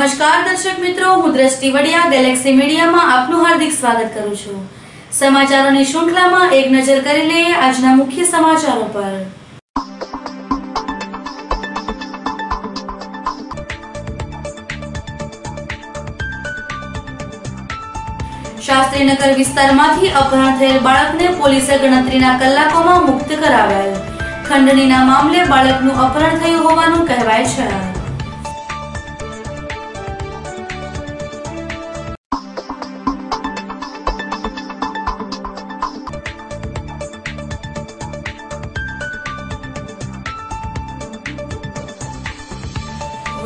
નમસ્કાર દર્શક મિત્રો, હું દ્રષ્ટિ વડિયા ગેલેક્સી મીડિયામાં આપનું હાર્દિક સ્વાગત કરું છું। સમાચારોની શૃંખલામાં એક નજર કરી લઈએ આજના મુખ્ય સમાચારો પર। શાસ્ત્રીનગર વિસ્તારમાંથી અપહરણ થયેલ બાળકને પોલીસે ગણતરીના કલાકોમાં મુક્ત કરાવેલ। ખંડણીના મામલે બાળકનું અપહરણ થયું હોવાનું કહેવાય છે।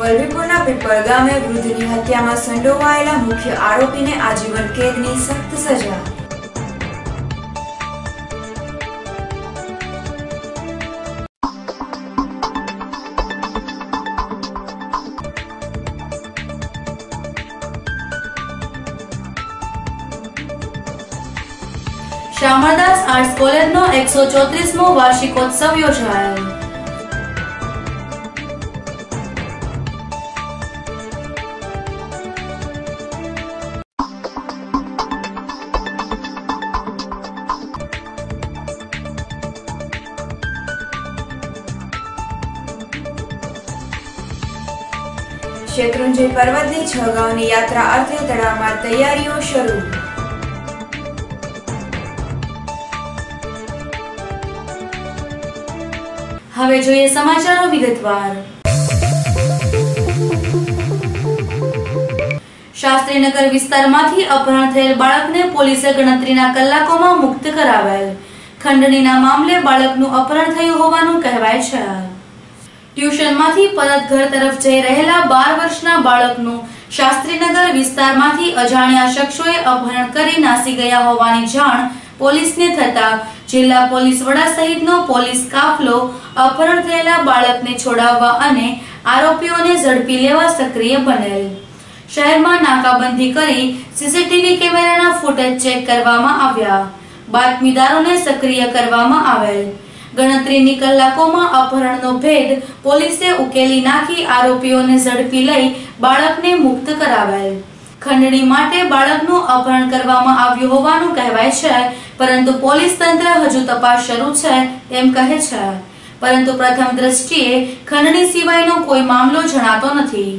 વલભીપુરના પીપળ ગામે વૃદ્ધની હત્યામાં સંડોવાયેલા મુખ્ય આરોપીને આજીવન કેદની સખ્ત સજા। શામળદાસ આર્ટ્સ કોલેજનો 134મો વાર્ષિકોત્સવ યોજાયો। શેત્રુંજય પર્વતની 6 ગામની યાત્રા અર્થે તડામાર તૈયારીઓ શરૂ। હવે જોઈએ સમાચારો વિગતવાર। શાસ્ત્રીનગર વિસ્તારમાંથી અપહરણ થયેલ બાળકને પોલીસે ગણતરીના કલાકોમાં મુક્ત કરાવેલ। ખંડણીના મામલે બાળકનું અપહરણ થયું હોવાનું કહેવાય છે। ટ્યુશનમાંથી પરત ઘર તરફ જઈ રહેલા 12 વર્ષના બાળકનું શાસ્ત્રીનગર વિસ્તારમાંથી અજાણ્યા શખ્સોએ અપહરણ કરી નાસી ગયા હોવાની જાણ પોલીસને થતા જિલ્લા પોલીસ વડા સહિતનો પોલીસ કાફલો અપહરણ થયેલા બાળકને છોડાવવા અને આરોપીઓને ઝડપી લેવા સક્રિય બનેલ। શહેરમાં નાકાબંધી કરી સીસીટીવી કેમેરાના ફૂટેજ ચેક કરવામાં આવ્યા। બાતમીદારોને સક્રિય કરવામાં આવેલ। ગણતરીની કલાકોમાં અપહરણનો ભેદ પોલીસે ઉકેલી નાખી આરોપીઓને ઝડપી લઈ બાળકને મુક્ત કરાવેલ। ખંડણી માટે બાળકનું અપહરણ કરવામાં આવ્યું હોવાનું કહેવાય છે, પરંતુ પોલીસ તંત્ર હજુ તપાસ શરૂ છે એમ કહે છે, પરંતુ પ્રથમ દ્રષ્ટિએ ખંડણી સિવાયનો કોઈ મામલો જણાતો નથી।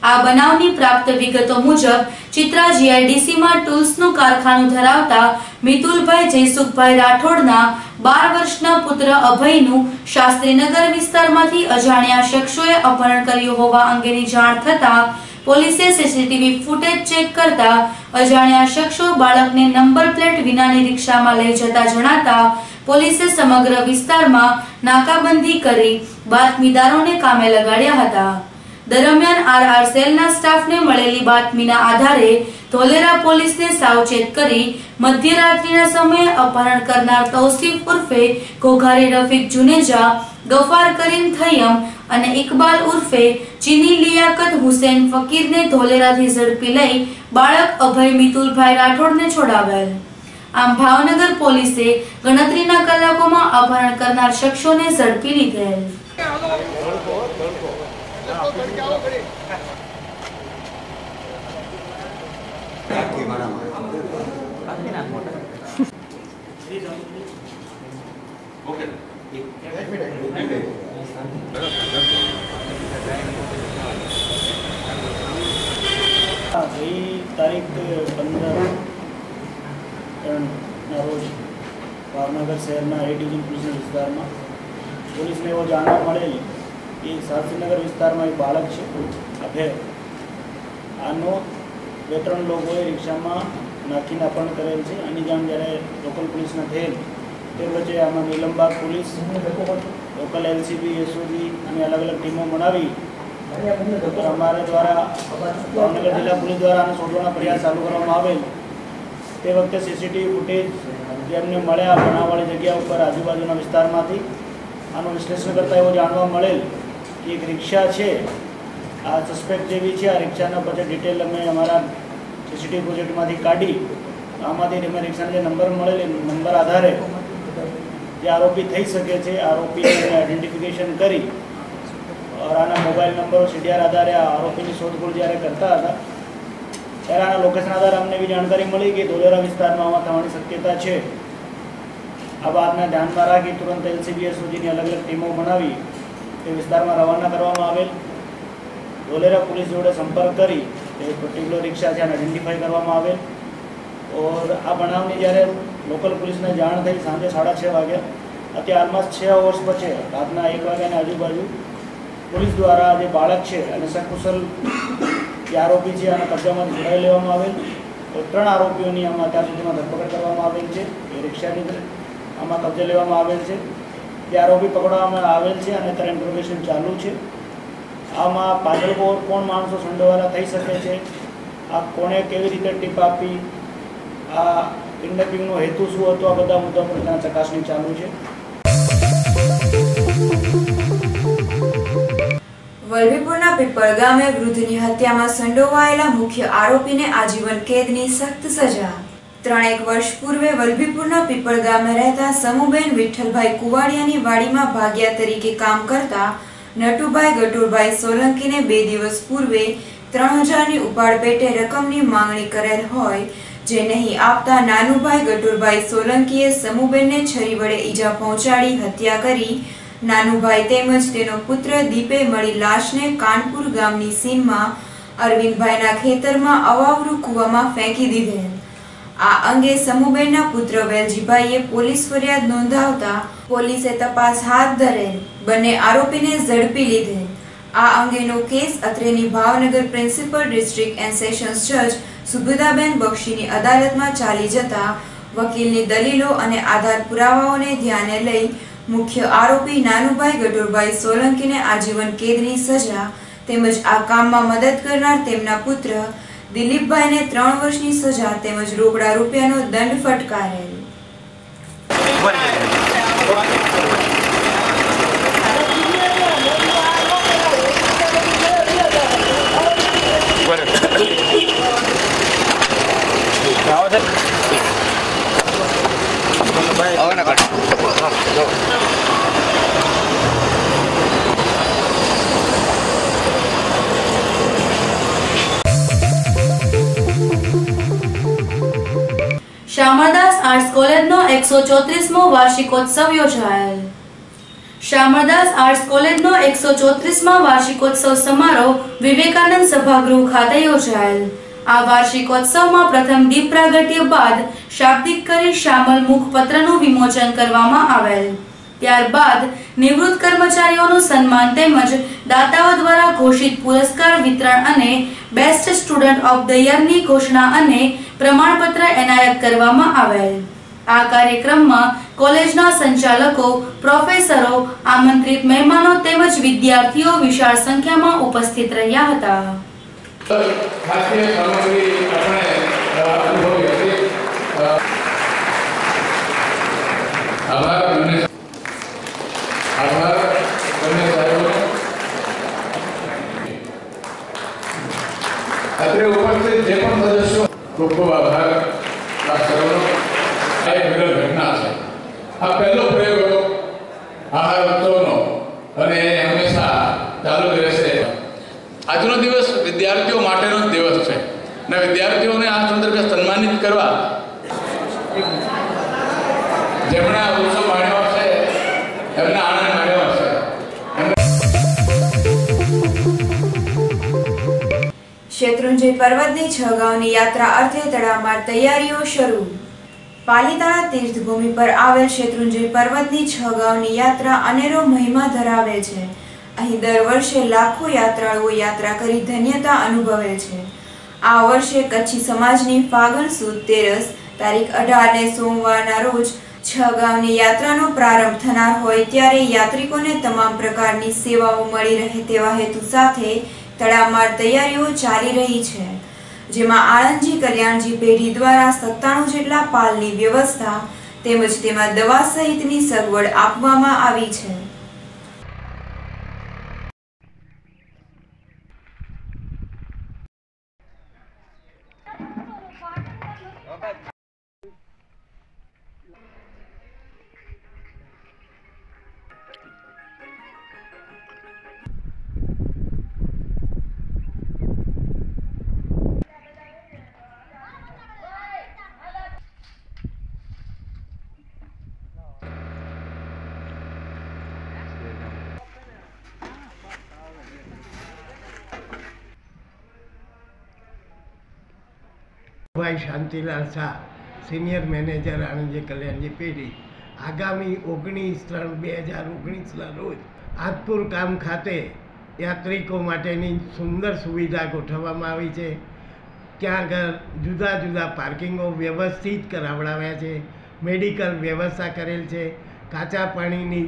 આ બનાવની પ્રાપ્ત વિગતો મુજબ ચિત્રા જીઆઈડીસીમાં ટૂલ્સનું કારખાનું ધરાવતા મિતુલભાઈ જયસુખભાઈ રાઠોડના 12 વર્ષના પુત્ર અભયનું શાસ્ત્રીનગર વિસ્તારમાંથી અજાણ્યા શખ્સોએ અપહરણ કર્યું હોવા અંગેની જાણ થતા પોલીસે સીસીટીવી ફૂટેજ ચેક કરતા અજાણ્યા શખ્સો બાળકને નંબર પ્લેટ વિનાની રિક્ષામાં લઈ જતા જણાતા પોલીસે સમગ્ર વિસ્તારમાં નાકાબંધી કરી બાતમીદારોને કામે લગાડ્યા હતા। દરમિયાન આરઆર સેલના સ્ટાફને મળેલી બાતમીના આધારે ધોલેરા પોલીસને સાવચેત કરી મધ્યરાત્રિના સમયે અપહરણ કરનાર તૌસીફ ઉર્ફે ઘોઘારી રફીક જુનેજા, ગફાર કરીમ થયમ અને ઇકબાલ ઉર્ફે ચીની લિયાકત હુસેન ફકીરને ધોલેરાથી ઝડપી લઈ બાળક અભય મિતુલભાઈ રાઠોડને છોડાવેલ। આમ ભાવનગર પોલીસે ગણતરીના કલાકોમાં અપહરણ કરનાર શખ્સોને ઝડપી લીધેલ। તારીખ 15 ના રોજ ભાવનગર શહેરના એ ડિવિઝન પોલીસ વિસ્તારમાં પોલીસને એવો જાણવા મળેલી કે શાસ્ત્રીનગર વિસ્તારમાં એક બાળક છે અભય, આનો 2-3 લોકોએ રિક્ષામાં નાખીને અપહરણ કરેલ છે। આની જાણ જ્યારે લોકલ પોલીસના થયેલ તે વચ્ચે આમાં Nilambag police, local LCB, SOG અને અલગ અલગ ટીમો બનાવી અમારા દ્વારા ભાવનગર જિલ્લા પોલીસ દ્વારા આને શોધવાનો પ્રયાસ ચાલુ કરવામાં આવેલ। તે વખતે સીસીટીવી ફૂટેજ જેમને મળ્યા બનાવવાળી જગ્યા ઉપર આજુબાજુના વિસ્તારમાંથી આનું વિશ્લેષણ કરતાં એવું જાણવા મળેલ કે એક રિક્ષા છે આ સસ્પેક્ટ જેવી છે। આ રિક્ષાના પછી ડિટેલ અમે અમારા સીસીટીવી પ્રોજેક્ટમાંથી કાઢી આમાંથી અમે રિક્ષાના જે નંબર મળેલ નંબર આધારે જે આરોપી થઈ શકે છે આરોપીને આઈડેન્ટિફિકેશન કરી और आना मोबाइल મોબાઈલ નંબરો સીડીઆર આધારે આ આરોપીની શોધખોળ જ્યારે કરતા હતા ત્યારે આના લોકેશન આધારે અમને એવી જાણકારી મળી કે ધોલેરા વિસ્તારમાં આમાં થવાની શક્યતા છે। આ વાતને ધ્યાનમાં રાખી તુરંત એલસીબી એસઓજીની અલગ અલગ ટીમો બનાવી તે વિસ્તારમાં રવાના કરવામાં આવેલ। ધોલેરા પોલીસ જોડે સંપર્ક કરી એક પર્ટિક્યુલર રિક્ષા છે આઈડેન્ટિફાઈ કરવામાં આવેલ। और આ બનાવની જ્યારે લોકલ પોલીસને જાણ થઈ સાંજે 6:30 વાગ્યા, અત્યારે હાલમાં 6 વર્ષ પછી રાતના 1 વાગ્યાની આજુબાજુ પોલીસ દ્વારા જે બાળક છે અને સકુશલ જે આરોપી છે આના કબજામાંથી છોડાવી લેવામાં આવેલ। તો 3 આરોપીઓની આમાં અત્યાર સુધીમાં ધરપકડ કરવામાં આવેલ છે। એ રિક્ષાની આમાં કબજે લેવામાં આવેલ છે। જે આરોપી પકડવામાં આવેલ છે અને અત્યારે ઇન્ટ્રોગેશન ચાલુ છે। આમાં પાછળ કોણ માણસો સંડોવાયેલા થઈ શકે છે, આ કોણે કેવી રીતે ટીપ આપી, આ કિડનેપિંગનો હેતુ શું હતો, આ બધા મુદ્દા પર ત્યાં ચકાસણી ચાલુ છે। વલભીપુરના પીપળ ગામે વૃદ્ધની હત્યામાં સંડોવાયેલા મુખ્ય આરોપીને આજીવન કેદની સખ્ત સજા। 3 વર્ષ પૂર્વે વલભીપુરના પીપળ ગામે રહેતા સમુબેન વિઠ્ઠલભાઈ કુવાડિયાની વાડીમાં ભાગિયા તરીકે કામ કરતા નટુભાઈ ગટુરભાઈ સોલંકીને 2 દિવસ પૂર્વે 3000ની ઉપાડ પેટે રકમની માંગણી કરેલ હોય, જે નહીં આપતા નાનુભાઈ ગટુરભાઈ સોલંકીએ સમુબેનને છરી વડે ઈજા પહોંચાડી હત્યા કરી। નાનુભાઈ તેમજ તેનો પુત્ર દીપે મળી લાશને કાનપુર ગામની સીમમાં અરવિંદભાઈના ખેતરમાં અવાવરૂ કૂવામાં ફેંકી દીધેલ। આ અંગે સમુબેનના પુત્ર વેલજીભાઈએ પોલીસ ફરિયાદ નોંધાવતા પોલીસે તપાસ હાથ ધરેલ, બંને આરોપીને ઝડપી લીધેલ। આ અંગેનો કેસ અત્રેની Bhavnagar principal district and sessions જજ સુબુદાબેન બક્ષીની અદાલતમાં ચાલી જતા વકીલની દલીલો અને આધાર પુરાવાઓને ધ્યાને લઈ મુખ્ય આરોપી નાનુભાઈ ગટુરભાઈ સોલંકીને આજીવન કેદની સજા તેમજ આ કામમાં મદદ કરનાર તેમના પુત્ર દિલીપભાઈને 3 વર્ષની સજા તેમજ રોકડા રૂપિયાનો દંડ ફટકારેલ। શામળદાસ આર્ટ્સ કોલેજનો 134મો વાર્ષિકોત્સવ યોજાયેલ। શામળદાસ આર્ટ્સ કોલેજનો 134મા વાર્ષિકોત્સવ સમારોહ વિવેકાનંદ સભાગૃહ ખાતે યોજાયેલ। આ વાર્ષિકોત્સવમાં પ્રથમ દીપ પ્રાગટ્ય બાદ શાબ્દિક કરી શામલ મુખપત્રનું વિમોચન કરવામાં આવેલ। ત્યારબાદ નિવૃત્ત કર્મચારીઓનું સન્માન તેમજ દાતાઓ દ્વારા ઘોષિત પુરસ્કાર વિતરણ અને બેસ્ટ સ્ટુડન્ટ ઓફ ધ યરની ઘોષણા અને પ્રમાણપત્ર એનાયત કરવામાં આવેલ। આ કાર્યક્રમમાં કોલેજના સંચાલકો, પ્રોફેસરો, આમંત્રિત મહેમાનો તેમજ વિદ્યાર્થીઓ વિશાળ સંખ્યામાં ઉપસ્થિત રહ્યા હતા। ખાદ્ય સામગ્રી આપણે અનુભવી હતી। આભાર બંને સાહેબોનો। અત્રે ઉપસ્થિત જે પણ સદસ્યો ખૂબ ખૂબ આભાર આ સર્વનો। આ એક વિરલ ઘટના છે। આ પહેલો પ્રયોગ હતો આહાર ઉત્સવનો અને હંમેશા ચાલુ રહેશે। આજનો દિવસ વિદ્યાર્થીઓ માટેનો જ દિવસ છે અને વિદ્યાર્થીઓને આ સંદર્ભે સન્માનિત કરવા જેમણે આ ઉત્સવ માણ્યો હશે એમને આનંદ માણ્યો હશે। શેત્રુંજય પર્વતની 6 ગામની યાત્રા અર્થે તડામાર તૈયારીઓ શરૂ। પાલીતાણા તીર્થભૂમિ પર આવેલ શેત્રુંજય પર્વતની 6 ગામની યાત્રા અનેરો મહિમા ધરાવે છે। અહીં દર વર્ષે લાખો યાત્રાળુઓ યાત્રા કરી ધન્યતા અનુભવે છે। આ વર્ષે કચ્છી સમાજની ફાગણ સુદ 13 તારીખ 18 ને સોમવારના રોજ 6 ગામની યાત્રાનો પ્રારંભ થનાર હોય ત્યારે યાત્રિકોને તમામ પ્રકારની સેવાઓ મળી રહે તેવા હેતુ સાથે તડામાર તૈયારીઓ ચાલી રહી છે, જેમાં આણંદજી કલ્યાણજી પેઢી દ્વારા 97 જેટલા પાલની વ્યવસ્થા તેમજ તેમાં દવા સહિતની સગવડ આપવામાં આવી છે। ભાઈ શાંતિલાલ શાહ, સિનિયર મેનેજર આણંદ કલ્યાણજી પેઢી, આગામી 19/3/2019ના રોજ આદપુર ગામ ખાતે યાત્રિકો માટેની સુંદર સુવિધા ગોઠવવામાં આવી છે. ત્યાં આગળ જુદા જુદા પાર્કિંગો વ્યવસ્થિત કરાવડાવ્યા છે, મેડિકલ વ્યવસ્થા કરેલ છે, કાચા પાણીની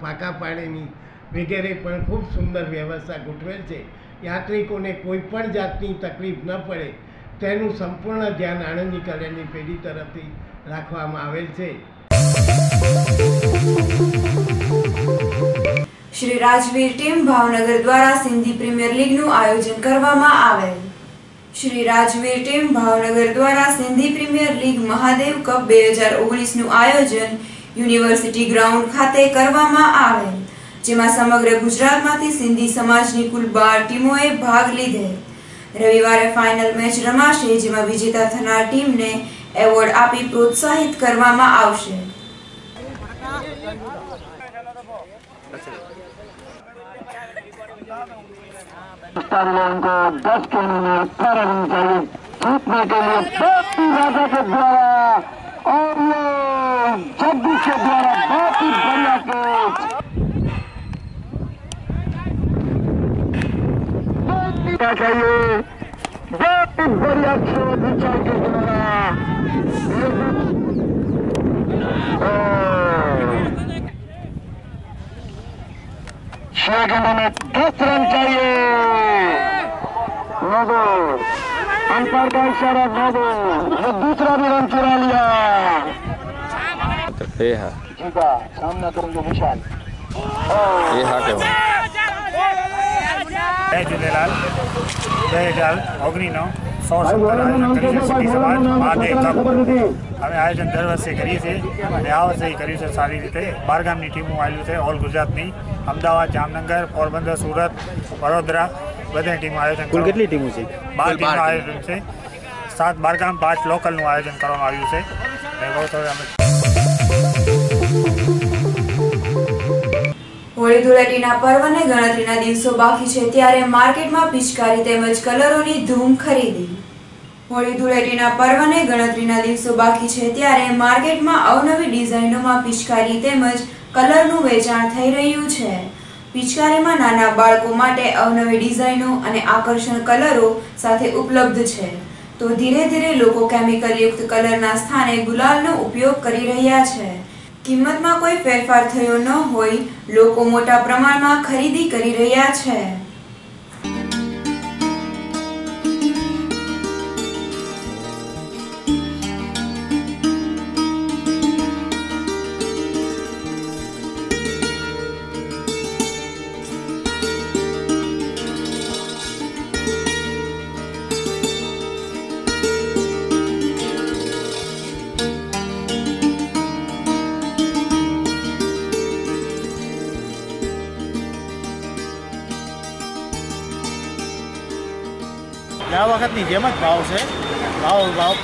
પાકા પાણીની વગેરે પણ ખૂબ સુંદર વ્યવસ્થા ગોઠવેલ છે. યાત્રિકોને કોઈ પણ જાતની તકલીફ ન પડે તેનું સંપૂર્ણ ધ્યાન આણંદ કલ્યાણની પેઢી તરફથી રાખવામાં આવેલ છે. શ્રી રાજવીર ટીમ ભાવનગર દ્વારા સિંધી પ્રીમિયર લીગનું આયોજન કરવામાં આવેલ. શ્રી રાજવીર ટીમ ભાવનગર દ્વારા Sindhi premier league Mahadev cup 2019નું આયોજન યુનિવર્સિટી ગ્રાઉન્ડ ખાતે કરવામાં આવેલ, જેમાં સમગ્ર ગુજરાતમાંથી સિંધી સમાજની કુલ 12 ટીમોએ ભાગ લીધેલ. રવિવારે ફાઇનલ મેચ રમાશે, જેમાં વિજેતા થનાર ટીમને એવોર્ડ આપી પ્રોત્સાહિત કરવામાં આવશે. अंपायर का इशारा न दो, दूसरा भी रन चुरा लिया. जीता सामना करेंगे विशाल. जय झूलेलाल. 2019 મહાદેવ કપ અમે આયોજન દર વર્ષે કરીએ છીએ અને આ વર્ષે કર્યું છે સારી રીતે. 12 ગામની ટીમો આવેલી છે, ઓલ ગુજરાતની, અમદાવાદ, જામનગર, પોરબંદર, સુરત, વડોદરા, બધી ટીમો આયોજન. કુલ કેટલી ટીમો છે? 12 ટીમનું આયોજન છે. 7 12 ગામ 5 લોકલનું આયોજન કરવામાં આવ્યું છે. હોળી ધૂળેટીના પર્વને ગણતરીના દિવસો બાકી છે, ત્યારે માર્કેટમાં પિચકારી તેમજ કલરોની ધૂમ ખરીદી. હોળી ધૂળેટીના પર્વને ગણતરીના દિવસો બાકી છે, ત્યારે માર્કેટમાં અવનવી ડિઝાઇનોમાં પિચકારી તેમજ કલરનું વેચાણ થઈ રહ્યું છે. પિચકારીમાં નાના બાળકો માટે અવનવી ડિઝાઇનો અને આકર્ષક કલરો સાથે ઉપલબ્ધ છે, તો ધીરે ધીરે લોકો કેમિકલયુક્ત કલરના સ્થાને ગુલાલનો ઉપયોગ કરી રહ્યા છે. કિંમતમાં કોઈ ફેરફાર થયો ન હોય, લોકો મોટા પ્રમાણમાં ખરીદી કરી રહ્યા છે. આ વખતની જેમ જ ભાવ છે.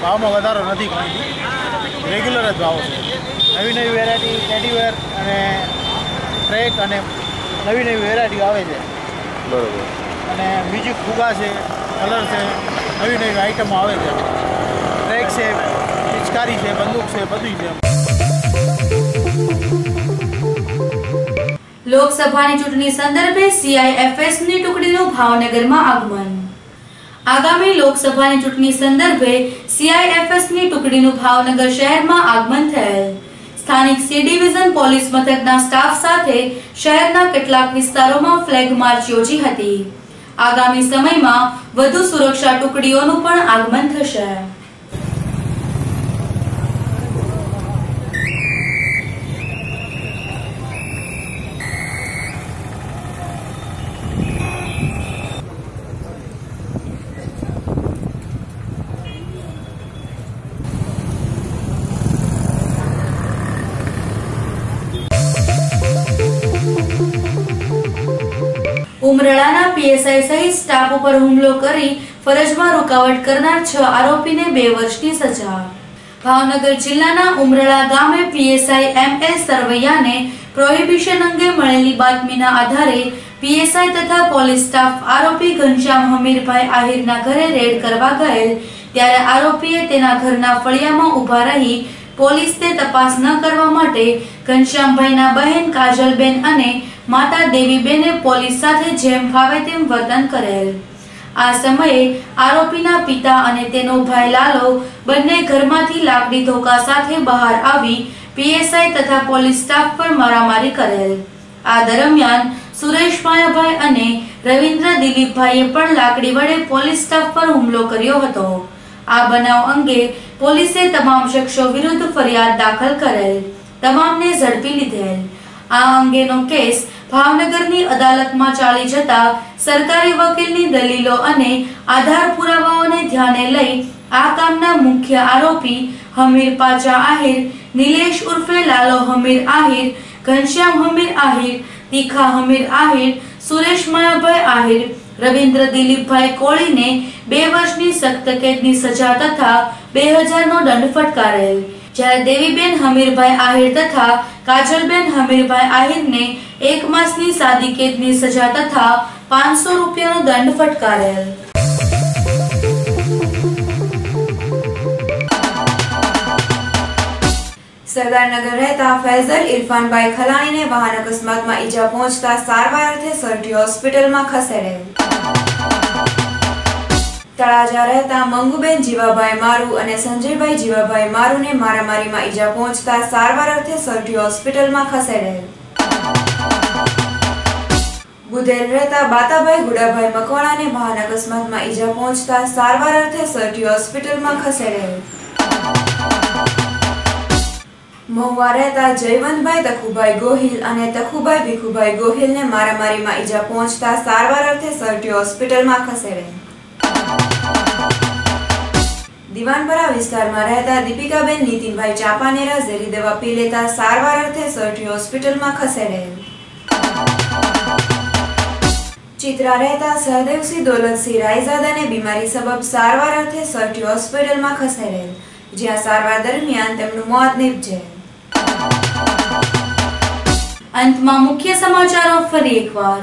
ભાવમાં વધારો નથી, રેગ્યુલર જ ભાવ છે. નવી નવી વેરાયટી ટેડીવેર અને ટ્રેક અને નવી નવી વેરાયટી આવે છે. બરાબર. અને બીજી ફુગા છે, કલર છે, નવી નવી આઈટમો આવે છે. ટ્રેક છે, પિચકારી છે, બંદૂક છે, બધું છે. લોકસભાની ચૂંટણી સંદર્ભે CIFSની ટુકડીનું ભાવનગરમાં આગમન. આગામી લોકસભાની ચૂંટણી સંદર્ભે CIFSની ટુકડીનું ભાવનગર શહેરમાં આગમન થયેલ. સ્થાનિક C ડિવિઝન પોલીસ મથકના સ્ટાફ સાથે શહેરના કેટલાક વિસ્તારોમાં ફ્લેગ માર્ચ યોજી હતી. આગામી સમયમાં વધુ સુરક્ષા ટુકડીઓનું પણ આગમન થશે. ઉમરળાના PSI સહિત સ્ટાફ ઉપર હુમલો કરી ફરજમાં રૂકાવટ કરનાર 6 આરોપીને 2 વર્ષની સજા. ભાવનગર જિલ્લાના ઉમરળા ગામે PSI MS સરવૈયાને પ્રોહિબિશન અંગે મળેલી બાતમીના આધારે PSI તથા પોલીસ સ્ટાફ આરોપી ઘનશ્યામ હમીરભાઈ આહિરના ઘરે રેડ કરવા ગયેલ ત્યારે આરોપીએ તેના ઘરના ફળિયામાં ઊભા રહી પોલીસને તપાસ ન કરવા માટે ઘનશ્યામભાઈના બહેન કાજલબેન અને માતા દેવીબેને પોલીસ સાથે જેમ ફાવે તેમ વર્તન કરેલ। આ સમયે આરોપીના પિતા અને તેનો ભાઈ લાલો બંને ઘરમાંથી લાકડી ધોકા સાથે બહાર આવી પીએસઆઈ તથા પોલીસ સ્ટાફ પર મારામારી કરેલ। આ દરમિયાન સુરેશ માયાભાઈ અને રવિન્દ્ર દિલીપભાઈએ પણ લાકડી વડે પોલીસ સ્ટાફ પર હુમલો કર્યો હતો। આ બનાવ અંગે પોલીસે તમામ શખ્સો વિરુદ્ધ ફરિયાદ દાખલ કરેલ, તમામને ઝડપી લીધેલ। આ અંગેનો કેસ ભાવનગરની અદાલતમાં ચાલી જતા સરકારી વકીલની દલીલો અને આધાર પુરાવાઓને ધ્યાને લઈ આ કામના મુખ્ય આરોપી હમીર પાચા આહિર, નિલેશ ઉર્ફે લાલો હમીર આહિર, ઘનશ્યામ હમીર આહિર, તીખા હમીર આહિર, સુરેશ માયાભાઈ આહિર, રવિન્દ્ર દિલીપભાઈ કોળીને 2 વર્ષની સખ્ત કેદની સજા તથા 2000 નો દંડ ફટકારેલ। જ્યારે દેવીબેન હમીરભાઈ આહિર તથા કાજલબેન હમીરભાઈ આહિરને 1 માસની સાદી કેદની સજા તથા 500 રૂપિયાનો દંડ ફટકારેલ। સરદારનગર રહેતા ફૈઝલ ઇરફાનભાઈ ખલાણીને વાહન અકસ્માતમાં ઈજા પહોંચતા સારવાર અર્થે સરટી હોસ્પિટલમાં ખસેડેલ। તળાજા રહેતા મંગુબેન જીવાભાઈ મારુ અને સંજયભાઈ જીવાભાઈ મારુને મારામારીમાં ઈજા પહોંચતા સારવાર અર્થે સરટી હોસ્પિટલમાં ખસેડેલ। બુધેલ રહેતા બાતાભાઈ ગુડાભાઈ મકવાણાને વાહન અકસ્માતમાં ઈજા પહોંચતા સારવાર અર્થે સરટી હોસ્પિટલમાં ખસેડેલ। મહુવા રહેતા જયવંતભાઈ તખુભાઈ ગોહિલ અને તખુભાઈ ભીખુભાઈ ગોહિલને મારામારીમાં ઈજા પહોંચતા સારવાર અર્થે સરટી હોસ્પિટલમાં ખસેડેલ। દિવાનપરા વિસ્તારમાં રહેતા દીપિકાબેન નીતિનભાઈ ચાપાનેરા ઝેરી દવા પી લેતા સારવાર અર્થે સરટી હોસ્પિટલમાં ખસેડેલ। ચિત્રા રહેતા સહદેવસિંહ દોલતસિંહ રાયઝાદાને બીમારી સબબ સારવાર અર્થે સરટી હોસ્પિટલમાં ખસેડેલ, જ્યાં સારવાર દરમિયાન તેમનું મોત નીપજેલ। અંતમાં મુખ્ય સમાચારો ફરી એકવાર।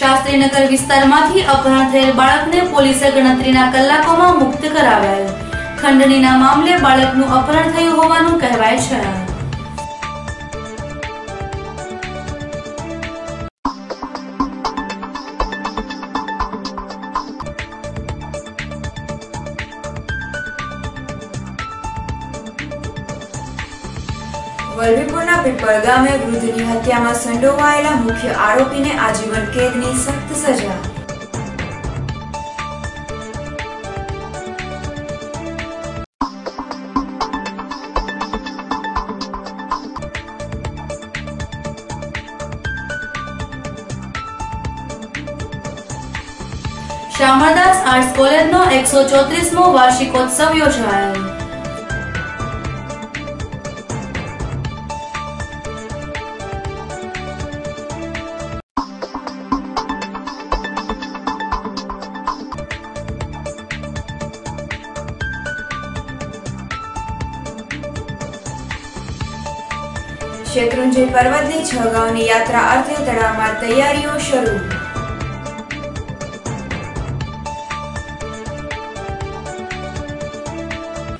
શાસ્ત્રીનગર વિસ્તારમાંથી અપહરણ થયેલ બાળકને પોલીસે ગણતરીના કલાકોમાં મુક્ત કરાવેલ। ખંડણીના મામલે બાળકનું અપહરણ થયું હોવાનું કહેવાય છે। વલભીપુરના પીપળ ગામે વૃદ્ધની હત્યામાં સંડોવાયેલા મુખ્ય આરોપીને આજીવન કેદની સખ્ત સજા। શામળદાસ આર્ટ્સ કોલેજનો 134મો વાર્ષિકોત્સવ યોજાયો। શેત્રુંજય પર્વતની 6 ગામની યાત્રા અર્થે તડામાર તૈયારીઓ શરૂ।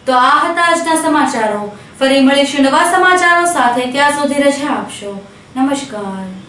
તો આ હતા આજના સમાચારો। ફરી મળીશું નવા સમાચારો સાથે, ત્યાં સુધી રજા આપશો। નમસ્કાર।